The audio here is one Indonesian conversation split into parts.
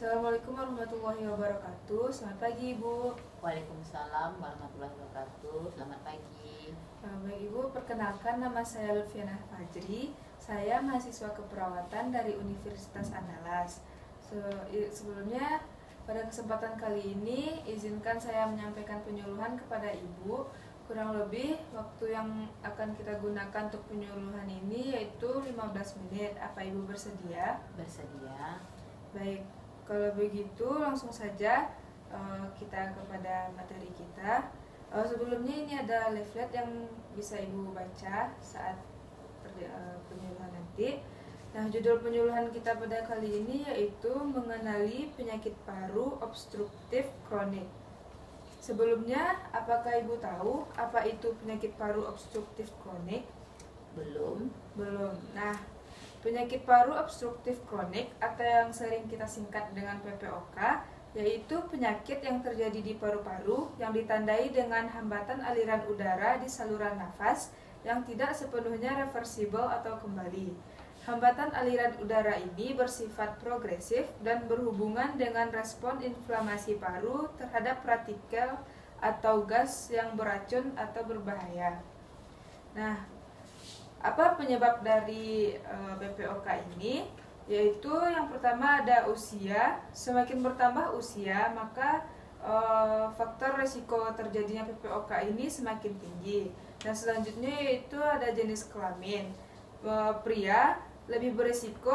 Assalamualaikum warahmatullahi wabarakatuh. Selamat pagi, Ibu. Waalaikumsalam warahmatullahi wabarakatuh. Selamat pagi. Baik, Ibu, perkenalkan nama saya Lutfiana Fajri. Saya mahasiswa keperawatan dari Universitas Andalas. Sebelumnya, pada kesempatan kali ini, izinkan saya menyampaikan penyuluhan kepada Ibu. Kurang lebih waktu yang akan kita gunakan untuk penyuluhan ini yaitu 15 menit. Apa Ibu bersedia? Bersedia. Baik, kalau begitu langsung saja kita kepada materi kita. Sebelumnya ini ada leaflet yang bisa Ibu baca saat penyuluhan nanti. Nah, judul penyuluhan kita pada kali ini yaitu mengenali penyakit paru obstruktif kronik. Sebelumnya, apakah Ibu tahu apa itu penyakit paru obstruktif kronik? Belum. Nah, penyakit paru obstruktif kronik atau yang sering kita singkat dengan PPOK yaitu penyakit yang terjadi di paru-paru yang ditandai dengan hambatan aliran udara di saluran nafas yang tidak sepenuhnya reversibel atau kembali. Hambatan aliran udara ini bersifat progresif dan berhubungan dengan respon inflamasi paru terhadap partikel atau gas yang beracun atau berbahaya. Nah, apa penyebab dari PPOK ini? Yaitu yang pertama ada usia. Semakin bertambah usia, maka faktor risiko terjadinya PPOK ini semakin tinggi. Dan selanjutnya yaitu ada jenis kelamin. Pria lebih berisiko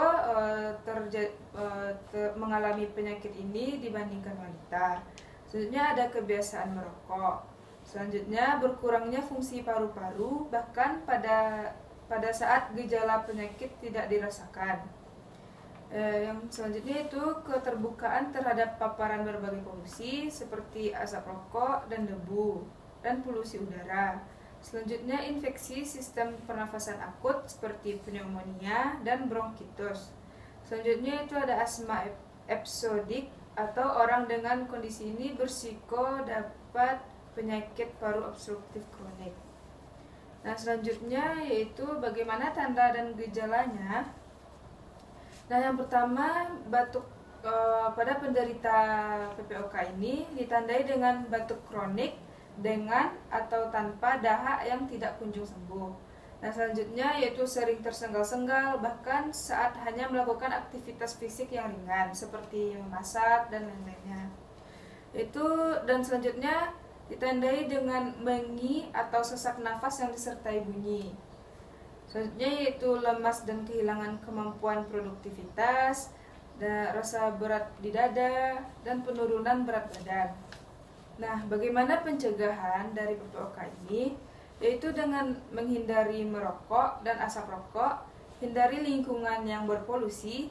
mengalami penyakit ini dibandingkan wanita. Selanjutnya ada kebiasaan merokok. Selanjutnya berkurangnya fungsi paru-paru bahkan pada saat gejala penyakit tidak dirasakan. Yang selanjutnya itu keterbukaan terhadap paparan berbagai polusi seperti asap rokok dan debu dan polusi udara. Selanjutnya infeksi sistem pernafasan akut seperti pneumonia dan bronkitis. Selanjutnya itu ada asma episodik atau orang dengan kondisi ini berisiko dapat penyakit paru obstruktif kronik. Nah, selanjutnya yaitu bagaimana tanda dan gejalanya. Nah, yang pertama batuk pada penderita PPOK ini ditandai dengan batuk kronik dengan atau tanpa dahak yang tidak kunjung sembuh. Nah, selanjutnya yaitu sering tersengal-sengal bahkan saat hanya melakukan aktivitas fisik yang ringan seperti memasak dan lain-lainnya. Dan selanjutnya ditandai dengan mengi atau sesak nafas yang disertai bunyi. Selanjutnya yaitu lemas dan kehilangan kemampuan produktivitas, rasa berat di dada, dan penurunan berat badan. Nah, bagaimana pencegahan dari PPOK ini? Yaitu dengan menghindari merokok dan asap rokok, hindari lingkungan yang berpolusi,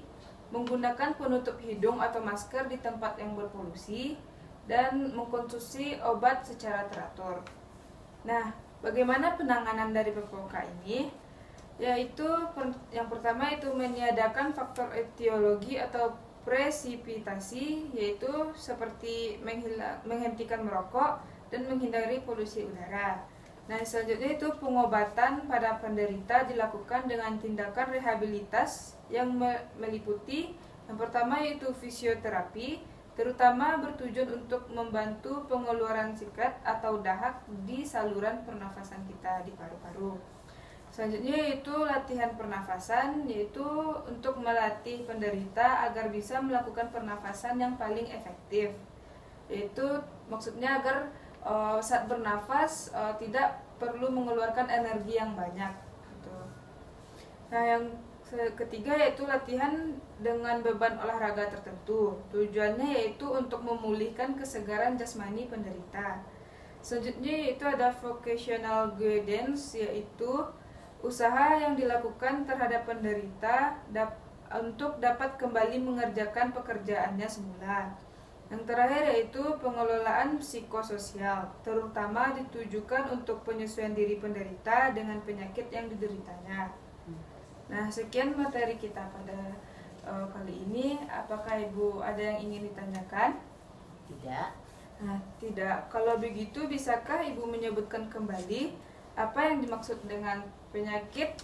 menggunakan penutup hidung atau masker di tempat yang berpolusi, dan mengkonsumsi obat secara teratur. Nah, bagaimana penanganan dari PPOK ini? Yaitu yang pertama itu meniadakan faktor etiologi atau presipitasi, yaitu seperti menghentikan merokok dan menghindari polusi udara. Nah, selanjutnya itu pengobatan pada penderita dilakukan dengan tindakan rehabilitas yang meliputi yang pertama yaitu fisioterapi, terutama bertujuan untuk membantu pengeluaran sikat atau dahak di saluran pernafasan kita di paru-paru. Selanjutnya yaitu latihan pernafasan, yaitu untuk melatih penderita agar bisa melakukan pernafasan yang paling efektif. Yaitu maksudnya agar saat bernafas tidak perlu mengeluarkan energi yang banyak. Gitu. Nah, yang ketiga yaitu latihan dengan beban olahraga tertentu. Tujuannya yaitu untuk memulihkan kesegaran jasmani penderita. Selanjutnya yaitu ada vocational guidance, yaitu usaha yang dilakukan terhadap penderita untuk dapat kembali mengerjakan pekerjaannya semula. Yang terakhir yaitu pengelolaan psikososial, terutama ditujukan untuk penyesuaian diri penderita dengan penyakit yang dideritanya. Nah, sekian materi kita pada kali ini. Apakah Ibu ada yang ingin ditanyakan? Tidak. Nah, tidak. Kalau begitu, bisakah Ibu menyebutkan kembali apa yang dimaksud dengan penyakit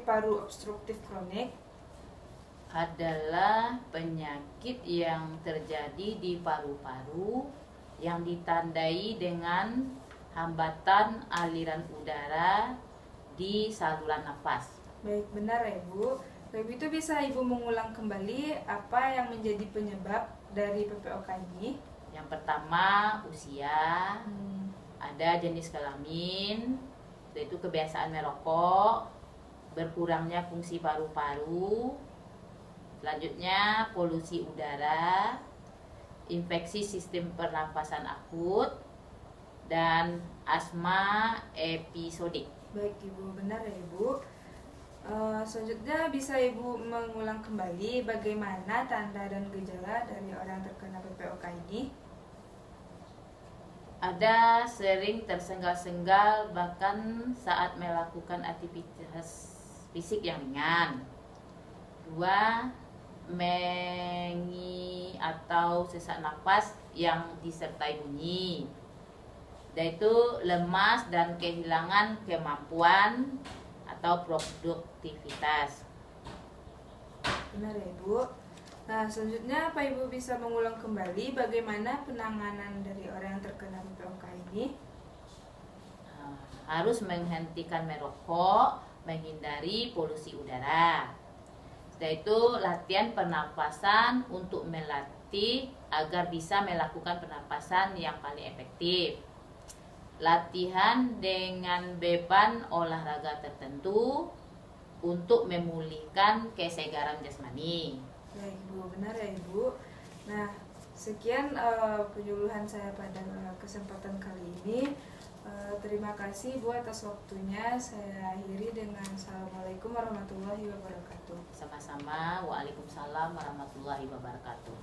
paru obstruktif kronik? adalah penyakit yang terjadi di paru-paru yang ditandai dengan hambatan aliran udara di saluran nafas. Baik, benar ya Ibu. Kalau itu bisa Ibu mengulang kembali apa yang menjadi penyebab dari PPOK ini? Yang pertama usia, Hmm, ada jenis kelamin, yaitu kebiasaan merokok, berkurangnya fungsi paru-paru, selanjutnya polusi udara, infeksi sistem pernafasan akut, dan asma episodik. baik Ibu, benar ya Ibu. Selanjutnya bisa Ibu mengulang kembali bagaimana tanda dan gejala dari orang terkena PPOK ini? Ada sering tersengal-sengal bahkan saat melakukan aktivitas fisik yang ringan. 2. Mengi atau sesak nafas yang disertai bunyi, yaitu lemas dan kehilangan kemampuan atau produktivitas. Benar ya Ibu. Nah, selanjutnya apa Ibu bisa mengulang kembali bagaimana penanganan dari orang yang terkena PPOK ini? Harus menghentikan merokok, menghindari polusi udara. Setelah itu latihan pernapasan untuk melatih agar bisa melakukan pernapasan yang paling efektif. Latihan dengan beban olahraga tertentu untuk memulihkan kesegaran jasmani. Baik Ibu, benar ya Ibu. Nah, sekian penyuluhan saya pada kesempatan kali ini. Terima kasih Bu atas waktunya. Saya akhiri dengan Assalamualaikum warahmatullahi wabarakatuh. Sama-sama. Waalaikumsalam warahmatullahi wabarakatuh.